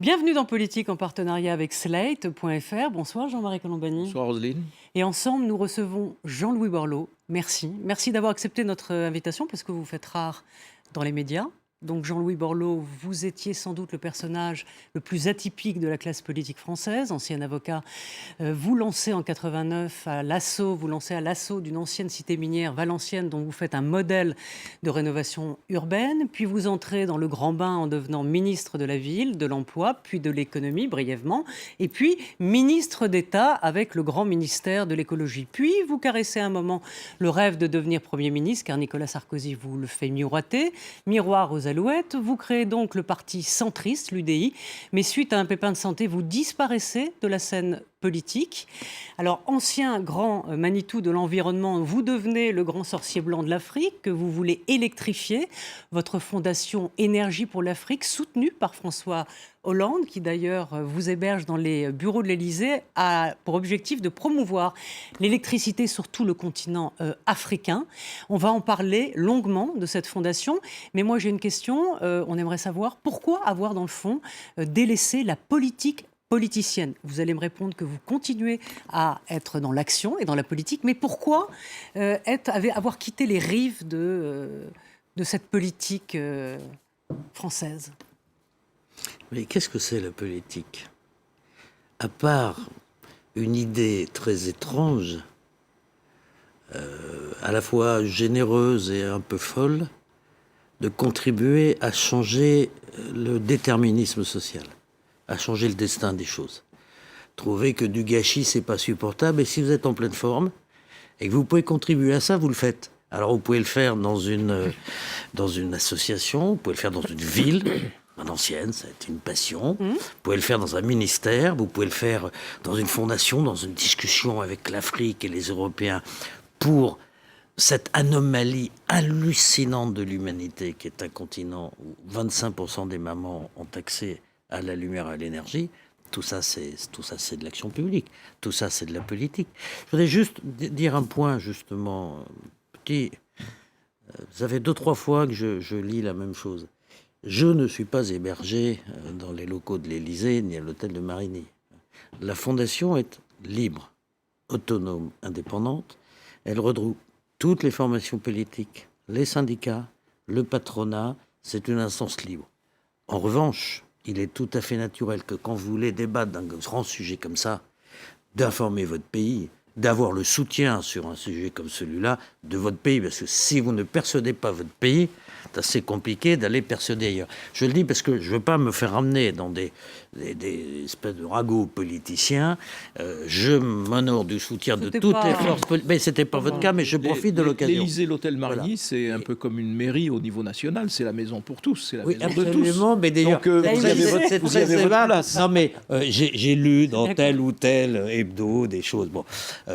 Bienvenue dans Politique en partenariat avec Slate.fr. Bonsoir Jean-Marie Colombani. Bonsoir Roselyne. Et ensemble, nous recevons Jean-Louis Borloo. Merci. Merci d'avoir accepté notre invitation parce que vous vous faites rare dans les médias. Donc Jean-Louis Borloo, vous étiez sans doute le personnage le plus atypique de la classe politique française, ancien avocat. Vous lancez en 89 à l'assaut, d'une ancienne cité minière valencienne dont vous faites un modèle de rénovation urbaine. Puis vous entrez dans le grand bain en devenant ministre de la Ville, de l'Emploi, puis de l'Économie brièvement. Et puis ministre d'État avec le grand ministère de l'Écologie. Puis vous caressez un moment le rêve de devenir Premier ministre, car Nicolas Sarkozy vous le fait miroiter. Miroir aux alouettes, vous créez donc le parti centriste, l'UDI, mais suite à un pépin de santé, vous disparaissez de la scène politique. Alors, ancien grand Manitou de l'environnement, vous devenez le grand sorcier blanc de l'Afrique, que vous voulez électrifier. Votre fondation Énergie pour l'Afrique, soutenue par François Hollande, qui d'ailleurs vous héberge dans les bureaux de l'Élysée, a pour objectif de promouvoir l'électricité sur tout le continent africain. On va en parler longuement de cette fondation, mais moi j'ai une question. On aimerait savoir pourquoi avoir dans le fond délaissé la politique politicienne. Vous allez me répondre que vous continuez à être dans l'action et dans la politique, mais pourquoi avoir quitté les rives de cette politique française ? Mais qu'est-ce que c'est la politique ? À part une idée très étrange, à la fois généreuse et un peu folle, de contribuer à changer le déterminisme social, à changer le destin des choses. Trouver que du gâchis, c'est pas supportable, et si vous êtes en pleine forme, et que vous pouvez contribuer à ça, vous le faites. Alors vous pouvez le faire dans une association, vous pouvez le faire dans une ville, Valenciennes, ça a été une passion. Vous pouvez le faire dans un ministère, vous pouvez le faire dans une fondation, dans une discussion avec l'Afrique et les Européens pour cette anomalie hallucinante de l'humanité qui est un continent où 25% des mamans ont accès à la lumière et à l'énergie. Tout ça, c'est de l'action publique. Tout ça, c'est de la politique. Je voudrais juste dire un point, justement, petit. Ça fait 2-3 fois que je lis la même chose. Je ne suis pas hébergé dans les locaux de l'Élysée ni à l'hôtel de Marigny. La fondation est libre, autonome, indépendante. Elle regroupe toutes les formations politiques, les syndicats, le patronat. C'est une instance libre. En revanche, il est tout à fait naturel que quand vous voulez débattre d'un grand sujet comme ça, d'informer votre pays, d'avoir le soutien sur un sujet comme celui-là de votre pays. Parce que si vous ne persuadez pas votre pays, c'est assez compliqué d'aller persuader ailleurs. Je le dis parce que je ne veux pas me faire ramener dans des espèces de ragots politiciens. Je m'honore du soutien de toutes les forces politiques. Mais ce n'était pas votre cas, mais je profite de l'occasion. L'Élysée, l'hôtel Marigny, voilà. C'est un peu comme une mairie au niveau national. C'est la maison pour tous. C'est la maison de tous. Absolument, mais d'ailleurs, vous avez votre place. Non, mais j'ai lu dans tel ou tel hebdo des choses. Bon,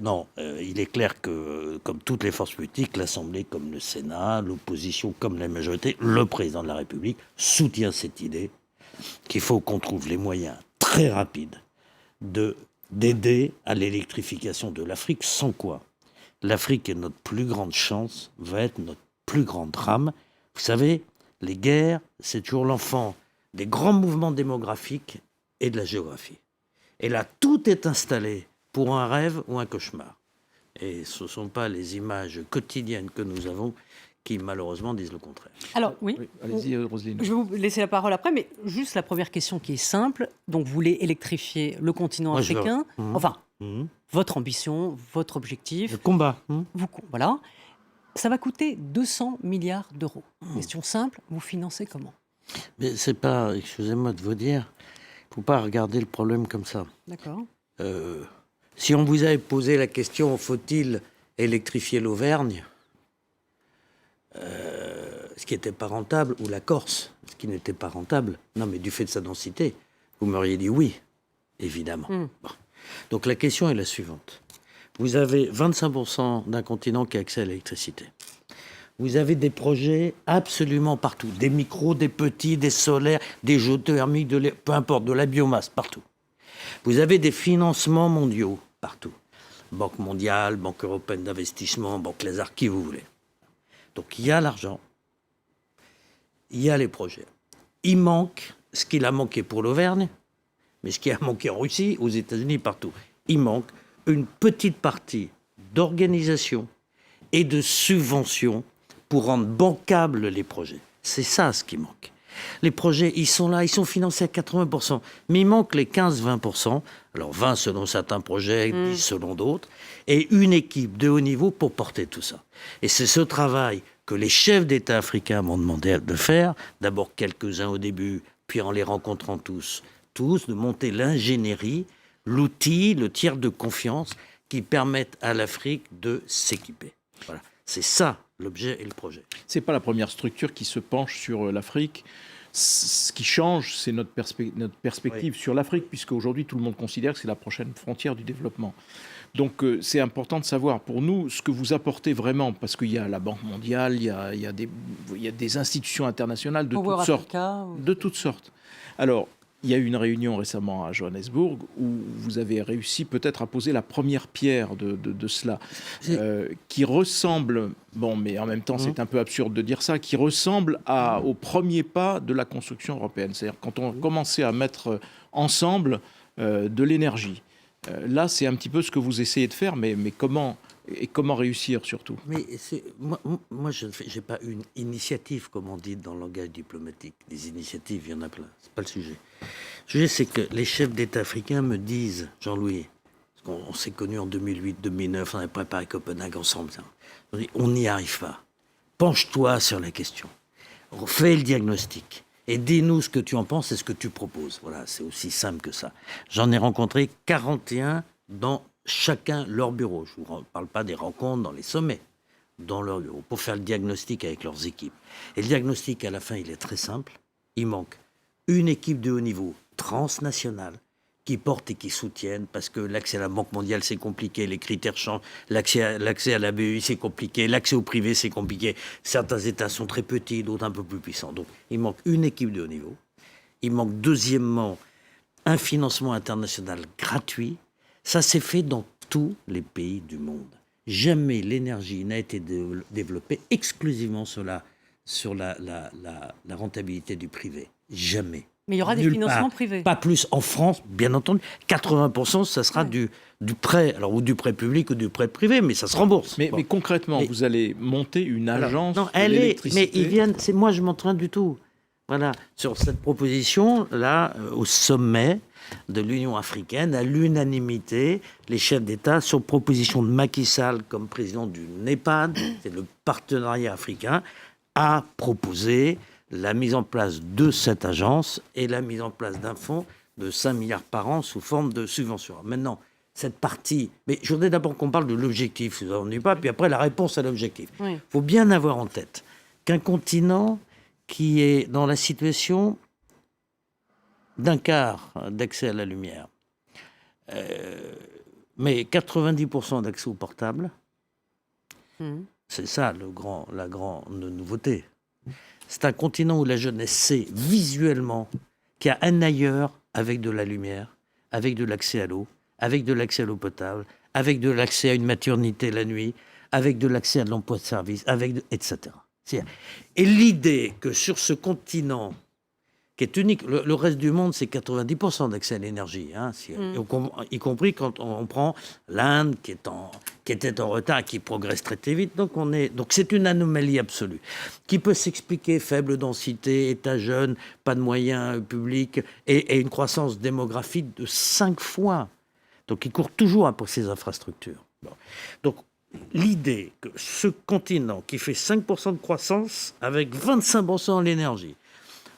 non, il est clair que, comme toutes les forces politiques, l'Assemblée comme le Sénat, l'opposition comme la majorité, le président de la République soutient cette idée qu'il faut qu'on trouve les moyens très rapides d'aider à l'électrification de l'Afrique, sans quoi l'Afrique est notre plus grande chance, va être notre plus grand drame. Vous savez, les guerres, c'est toujours l'enfant des grands mouvements démographiques et de la géographie. Et là, tout est installé pour un rêve ou un cauchemar. Et ce ne sont pas les images quotidiennes que nous avons qui, malheureusement, disent le contraire. Alors, oui. Allez-y, Roselyne. Je vais vous laisser la parole après, mais juste la première question qui est simple. Donc, vous voulez électrifier le continent africain. Enfin, votre ambition, votre objectif. Le combat. Voilà. Ça va coûter 200 milliards d'euros. Question simple, vous financez comment ? Mais c'est pas, excusez-moi de vous dire, il ne faut pas regarder le problème comme ça. D'accord. Si on vous avait posé la question, faut-il électrifier l'Auvergne, ce qui n'était pas rentable, ou la Corse, ce qui n'était pas rentable, non mais du fait de sa densité, vous m'auriez dit oui, évidemment. Bon. Donc la question est la suivante. Vous avez 25% d'un continent qui a accès à l'électricité. Vous avez des projets absolument partout, des micros, des petits, des solaires, des géothermiques, peu importe, de la biomasse, partout. Vous avez des financements mondiaux, partout. Banque mondiale, Banque européenne d'investissement, Banque Lazare, qui vous voulez. Donc il y a l'argent, il y a les projets. Il manque ce qu'il a manqué pour l'Auvergne, mais ce qui a manqué en Russie, aux États-Unis, partout. Il manque une petite partie d'organisation et de subvention pour rendre bancables les projets. C'est ça ce qui manque. Les projets, ils sont là, ils sont financés à 80%, mais il manque les 15-20%, alors 20 selon certains projets, 10 selon d'autres, et une équipe de haut niveau pour porter tout ça. Et c'est ce travail que les chefs d'État africains m'ont demandé de faire, d'abord quelques-uns au début, puis en les rencontrant tous, de monter l'ingénierie, l'outil, le tiers de confiance qui permettent à l'Afrique de s'équiper. Voilà. C'est ça l'objet et le projet. C'est pas la première structure qui se penche sur l'Afrique. Ce qui change, c'est notre perspective sur l'Afrique, puisque aujourd'hui tout le monde considère que c'est la prochaine frontière du développement. Donc c'est important de savoir pour nous ce que vous apportez vraiment, parce qu'il y a la Banque mondiale, il y a des institutions internationales de toutes sortes. Alors, il y a eu une réunion récemment à Johannesburg où vous avez réussi peut-être à poser la première pierre de cela, qui ressemble, bon, mais en même temps c'est un peu absurde de dire ça, qui ressemble au premier pas de la construction européenne. C'est-à-dire quand on commençait à mettre ensemble de l'énergie. Là, c'est un petit peu ce que vous essayez de faire, mais comment réussir surtout? Mais moi je n'ai pas une initiative, comme on dit dans le langage diplomatique. Des initiatives, il y en a plein. C'est pas le sujet. Le sujet, c'est que les chefs d'État africains me disent, Jean-Louis, parce qu'on s'est connus en 2008-2009, on avait préparé Copenhague ensemble. On n'y arrive pas. Penche-toi sur la question. Fais le diagnostic. Et dis-nous ce que tu en penses et ce que tu proposes. Voilà, c'est aussi simple que ça. J'en ai rencontré 41 dans chacun leur bureau. Je ne vous parle pas des rencontres dans les sommets, dans leur bureau, pour faire le diagnostic avec leurs équipes. Et le diagnostic, à la fin, il est très simple. Il manque une équipe de haut niveau, transnationale, qui porte et qui soutienne, parce que l'accès à la Banque mondiale, c'est compliqué, les critères changent, l'accès à la BEI, c'est compliqué, l'accès au privé, c'est compliqué. Certains États sont très petits, d'autres un peu plus puissants. Donc, il manque une équipe de haut niveau. Il manque, deuxièmement, un financement international gratuit. Ça s'est fait dans tous les pays du monde. Jamais l'énergie n'a été développée exclusivement sur la rentabilité du privé. Jamais. Mais il y aura des financements privés. Pas plus en France, bien entendu. 80%, ça sera du prêt, alors ou du prêt public ou du prêt privé, mais ça se rembourse. Mais concrètement, vous allez monter une agence non, de l'électricité. Mais ils viennent, c'est moi, je m'entraîne du tout. Voilà, sur cette proposition, là, au sommet de l'Union africaine, à l'unanimité, les chefs d'État, sur proposition de Macky Sall comme président du NEPAD, c'est le partenariat africain, a proposé la mise en place de cette agence et la mise en place d'un fonds de 5 milliards par an sous forme de subventions. Maintenant, cette partie... Mais je voudrais d'abord qu'on parle de l'objectif, vous n'en pas, puis après la réponse à l'objectif. Il faut bien avoir en tête qu'un continent qui est dans la situation d'un quart d'accès à la lumière, mais 90% d'accès au portable, c'est ça la grande nouveauté. C'est un continent où la jeunesse sait visuellement qu'il y a un ailleurs avec de la lumière, avec de l'accès à l'eau, avec de l'accès à l'eau potable, avec de l'accès à une maternité la nuit, avec de l'accès à de l'emploi de service, etc. Et l'idée que sur ce continent, qui est unique, le reste du monde, c'est 90% d'accès à l'énergie, y compris quand on prend l'Inde, qui était en retard, qui progresse très, très vite. Donc c'est une anomalie absolue, qui peut s'expliquer faible densité, état jeune, pas de moyens publics, et une croissance démographique de 5 fois. Donc il court toujours après ces infrastructures. Bon. Donc l'idée que ce continent qui fait 5% de croissance avec 25% de l'énergie,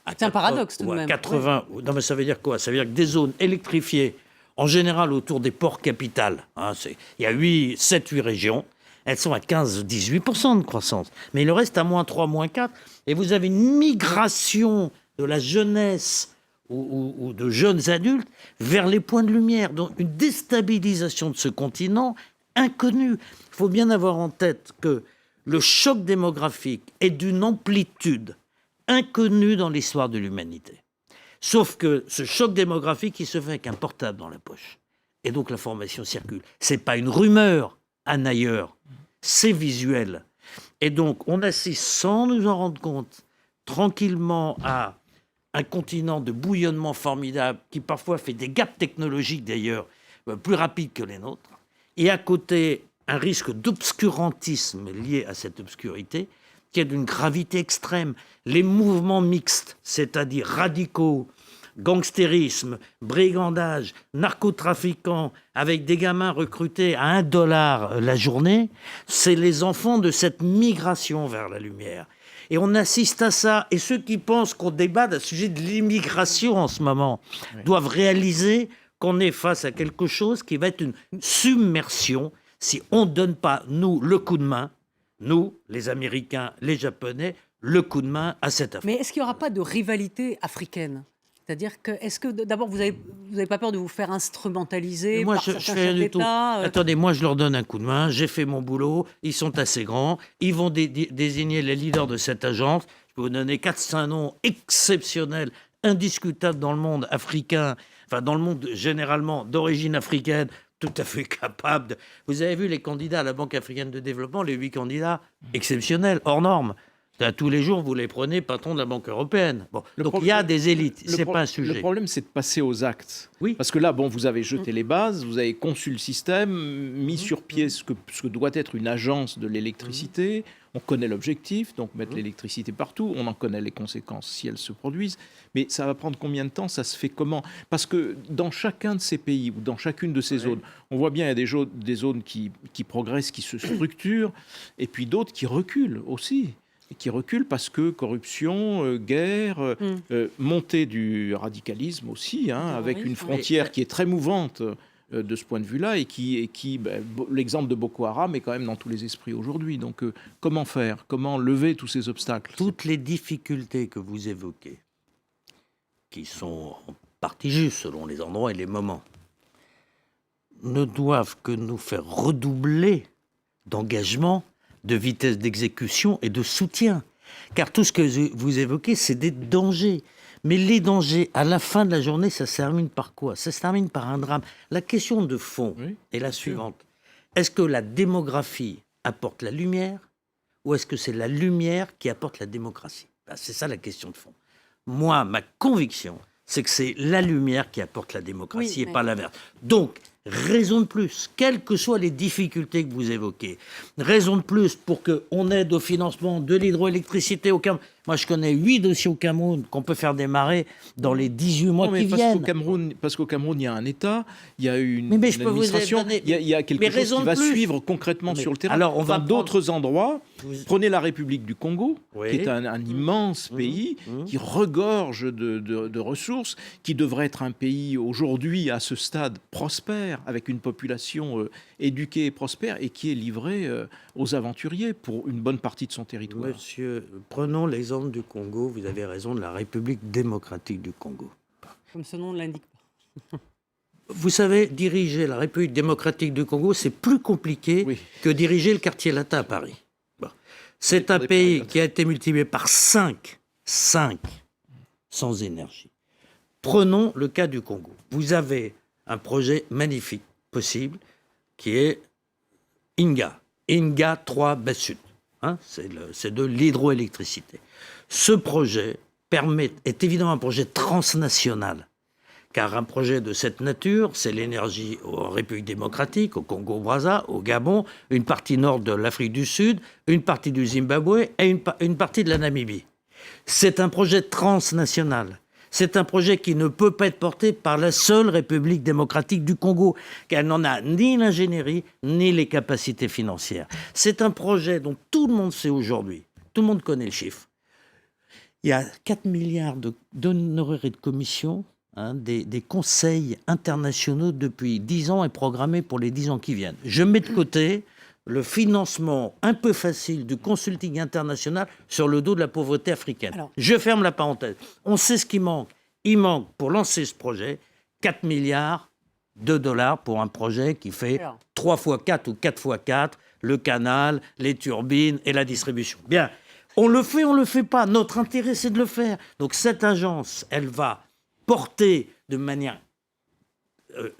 c'est un paradoxe tout de même. 80, non mais ça veut dire quoi? Ça veut dire que des zones électrifiées, en général autour des ports capitales, il y a 7-8 régions, elles sont à 15-18% de croissance. Mais le reste à -3, -4. Et vous avez une migration de la jeunesse ou de jeunes adultes vers les points de lumière. Donc une déstabilisation de ce continent inconnu. Il faut bien avoir en tête que le choc démographique est d'une amplitude inconnue dans l'histoire de l'humanité. Sauf que ce choc démographique, il se fait avec un portable dans la poche. Et donc l'information circule. C'est pas une rumeur un ailleurs, c'est visuel. Et donc on assiste sans nous en rendre compte tranquillement à un continent de bouillonnement formidable qui parfois fait des gaps technologiques d'ailleurs plus rapides que les nôtres, et à côté un risque d'obscurantisme lié à cette obscurité qui est d'une gravité extrême. Les mouvements mixtes, c'est-à-dire radicaux, gangstérisme, brigandage, narcotrafiquants, avec des gamins recrutés à $1 la journée, c'est les enfants de cette migration vers la lumière. Et on assiste à ça. Et ceux qui pensent qu'on débat d'un sujet de l'immigration en ce moment doivent réaliser qu'on est face à quelque chose qui va être une submersion si on ne donne pas, nous, le coup de main, nous, les Américains, les Japonais, le coup de main à cette affaire. Mais est-ce qu'il n'y aura pas de rivalité africaine ? C'est-à-dire que, est-ce que d'abord, vous avez pas peur de vous faire instrumentaliser moi, par je certains fais rien chefs du tout. d'État Attendez, moi, je leur donne un coup de main. J'ai fait mon boulot. Ils sont assez grands. Ils vont désigner les leaders de cette agence. Je peux vous donner 4-5 noms exceptionnels, indiscutables dans le monde africain, enfin, dans le monde généralement d'origine africaine, tout à fait capables. Vous avez vu les candidats à la Banque africaine de développement, les 8 candidats exceptionnels, hors normes. Tous les jours, vous les prenez patron de la Banque européenne. Bon, donc il y a des élites, c'est pas un sujet. Le problème, c'est de passer aux actes. Oui. Parce que là, bon, vous avez jeté les bases, vous avez conçu le système, mis sur pied ce que doit être une agence de l'électricité. On connaît l'objectif, donc mettre l'électricité partout. On en connaît les conséquences si elles se produisent. Mais ça va prendre combien de temps? Ça se fait comment? Parce que dans chacun de ces pays ou dans chacune de ces zones, on voit bien il y a des zones qui progressent, qui se structurent, et puis d'autres qui reculent aussi. Et qui recule parce que corruption, guerre, montée du radicalisme aussi, avec une frontière qui est très mouvante de ce point de vue-là, et qui l'exemple de Boko Haram est quand même dans tous les esprits aujourd'hui. Donc comment faire? Comment lever tous ces obstacles? Toutes les difficultés que vous évoquez, qui sont en partie justes selon les endroits et les moments, ne doivent que nous faire redoubler d'engagement, de vitesse d'exécution et de soutien. Car tout ce que vous évoquez, c'est des dangers. Mais les dangers, à la fin de la journée, ça se termine par quoi? Ça se termine par un drame. La question de fond est la suivante. Est-ce que la démographie apporte la lumière ou est-ce que c'est la lumière qui apporte la démocratie? C'est ça la question de fond. Moi, ma conviction, c'est que c'est la lumière qui apporte la démocratie et pas l'inverse. Donc, raison de plus, quelles que soient les difficultés que vous évoquez, raison de plus pour qu'on aide au financement de l'hydroélectricité au Cameroun. Moi, je connais 8 dossiers au Cameroun qu'on peut faire démarrer dans les 18 mois qui viennent. Parce qu'au Cameroun, il y a un État, il y a une administration, il y a quelque chose qui va suivre concrètement sur le terrain. Alors, on va d'autres endroits. Prenez la République du Congo, qui est un immense pays, qui regorge de ressources, qui devrait être un pays aujourd'hui, à ce stade, prospère, avec une population éduquée et prospère, et qui est livré aux aventuriers pour une bonne partie de son territoire. Monsieur, prenons l'exemple du Congo, vous avez raison, de la République démocratique du Congo. Comme ce nom ne l'indique pas. Vous savez, diriger la République démocratique du Congo, c'est plus compliqué que diriger le quartier latin à Paris. Bon. C'est un pays qui a été multiplié par 5 sans énergie. Prenons le cas du Congo. Vous avez un projet magnifique, possible, qui est Inga 3 Bessut. C'est de l'hydroélectricité. Ce projet est évidemment un projet transnational, car un projet de cette nature, c'est l'énergie en République démocratique, au Congo-Brazza, au Gabon, une partie nord de l'Afrique du Sud, une partie du Zimbabwe et une partie de la Namibie. C'est un projet transnational. C'est un projet qui ne peut pas être porté par la seule République démocratique du Congo, car elle n'en a ni l'ingénierie, ni les capacités financières. C'est un projet dont tout le monde sait aujourd'hui, tout le monde connaît le chiffre. Il y a 4 milliards d'honoraires et de commissions, des conseils internationaux depuis 10 ans et programmés pour les 10 ans qui viennent. Je mets de côté le financement un peu facile du consulting international sur le dos de la pauvreté africaine. Je ferme la parenthèse. On sait ce qui manque. Il manque, pour lancer ce projet, 4 milliards de dollars pour un projet qui fait 3 x 4 ou 4 x 4, le canal, les turbines et la distribution. Bien, on le fait pas. Notre intérêt, c'est de le faire. Donc cette agence, elle va porter de manière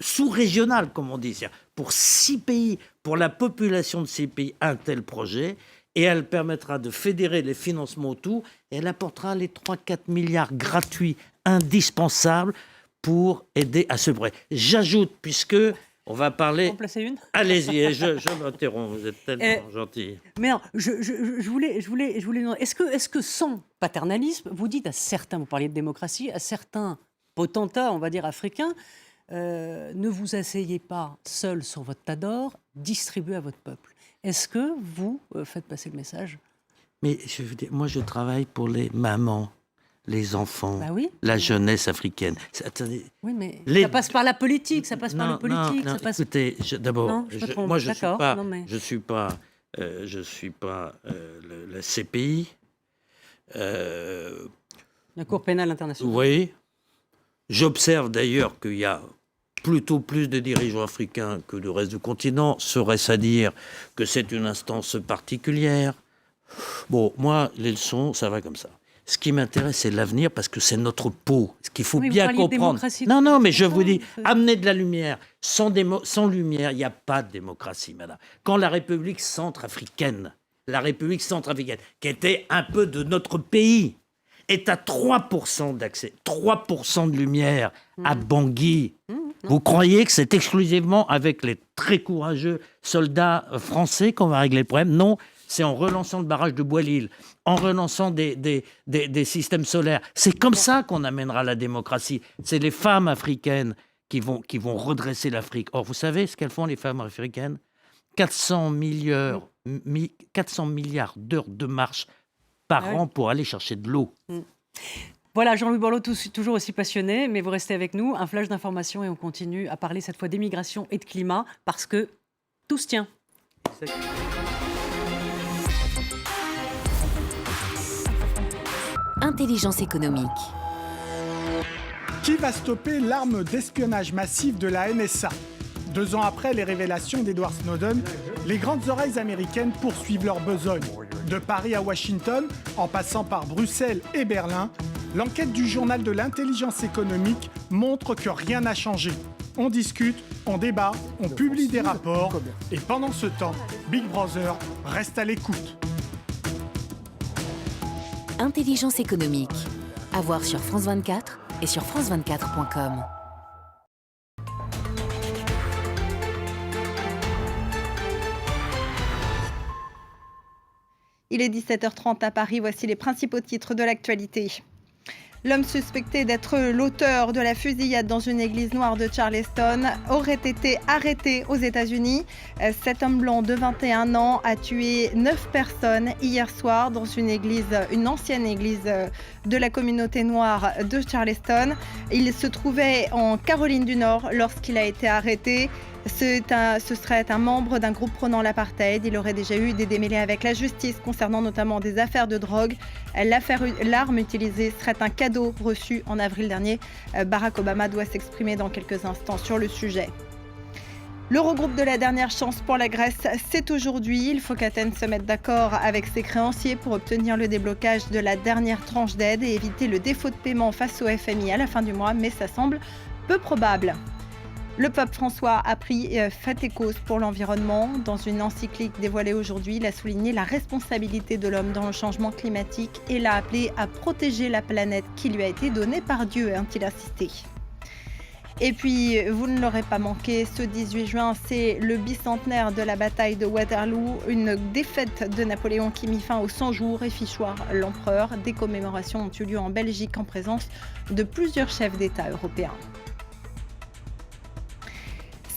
sous-régionale, comme on dit, c'est-à-dire pour 6 pays, pour la population de ces pays, un tel projet, et elle permettra de fédérer les financements autour, et elle apportera les 3-4 milliards gratuits, indispensable pour aider à se brûler. J'ajoute, puisque on va parler... En placer une. Allez-y, je m'interromps, vous êtes tellement gentil. Mais non, je voulais demander, est-ce que sans paternalisme, vous dites à certains, vous parliez de démocratie, à certains potentats, on va dire africains, ne vous asseyez pas seul sur votre tas d'or, distribuez à votre peuple. Est-ce que vous faites passer le message? Mais je veux dire, moi je travaille pour les mamans, les enfants, Bah oui. la jeunesse africaine. Attendez, Oui, mais Les- ça passe par la politique, ça passe par le politique. non, Ça passe... écoutez, d'abord, Non, je me trompe. moi je suis D'accord, pas, non, mais- je suis pas, la CPI. La Cour pénale internationale. Oui. J'observe d'ailleurs qu'il y a plutôt plus de dirigeants africains que du reste du continent. Serait-ce à dire que c'est une instance particulière? Bon, moi, les leçons, ça va comme ça. Ce qui m'intéresse, c'est l'avenir, parce que c'est notre peau. Ce qu'il faut Oui, vous bien parliez de comprendre. démocratie, Non, non, mais je longtemps, vous dis, c'est- amener de la lumière. Sans lumière, il n'y a pas de démocratie, madame. Quand la République centrafricaine, qui était un peu de notre pays, est à 3% d'accès, 3% de lumière à Bangui. Vous croyez que c'est exclusivement avec les très courageux soldats français qu'on va régler le problème? Non, c'est en relançant le barrage de Bois-Lille, en relançant des systèmes solaires. C'est comme ça qu'on amènera la démocratie. C'est les femmes africaines qui vont redresser l'Afrique. Or, vous savez ce qu'elles font, les femmes africaines? 400 milliards d'heures de marche par Ah oui. an pour aller chercher de l'eau. Voilà, Jean-Louis Borloo, toujours aussi passionné, mais vous restez avec nous. Un flash d'information et on continue à parler cette fois d'émigration et de climat parce que tout se tient. Intelligence économique. Qui va stopper l'arme d'espionnage massive de la NSA? 2 ans après les révélations d'Edward Snowden, les grandes oreilles américaines poursuivent leur besogne. De Paris à Washington, en passant par Bruxelles et Berlin, l'enquête du journal de l'intelligence économique montre que rien n'a changé. On discute, on débat, on publie des rapports, et pendant ce temps, Big Brother reste à l'écoute. Intelligence économique. À voir sur France 24 et sur france24.com. Il est 17h30 à Paris, voici les principaux titres de l'actualité. L'homme suspecté d'être l'auteur de la fusillade dans une église noire de Charleston aurait été arrêté aux États-Unis. Cet homme blanc de 21 ans a tué 9 personnes hier soir dans une ancienne église de la communauté noire de Charleston. Il se trouvait en Caroline du Nord lorsqu'il a été arrêté. Ce serait un membre d'un groupe prônant l'apartheid. Il aurait déjà eu des démêlés avec la justice concernant notamment des affaires de drogue. L'arme utilisée serait un cadeau reçu en avril dernier. Barack Obama doit s'exprimer dans quelques instants sur le sujet. L'Eurogroupe de la dernière chance pour la Grèce, c'est aujourd'hui. Il faut qu'Athènes se mette d'accord avec ses créanciers pour obtenir le déblocage de la dernière tranche d'aide et éviter le défaut de paiement face au FMI à la fin du mois, mais ça semble peu probable. Le pape François a pris fait et cause pour l'environnement. Dans une encyclique dévoilée aujourd'hui, il a souligné la responsabilité de l'homme dans le changement climatique et l'a appelé à protéger la planète qui lui a été donnée par Dieu, a-t-il insisté. Et puis, vous ne l'aurez pas manqué, ce 18 juin, c'est le bicentenaire de la bataille de Waterloo, une défaite de Napoléon qui mit fin aux 100 jours et fit choir l'empereur. Des commémorations ont eu lieu en Belgique en présence de plusieurs chefs d'État européens.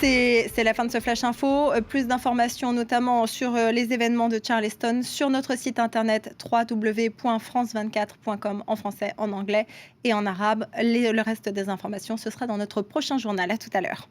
C'est la fin de ce Flash Info. Plus d'informations notamment sur les événements de Charleston sur notre site internet www.france24.com en français, en anglais et en arabe. Le reste des informations, ce sera dans notre prochain journal. À tout à l'heure.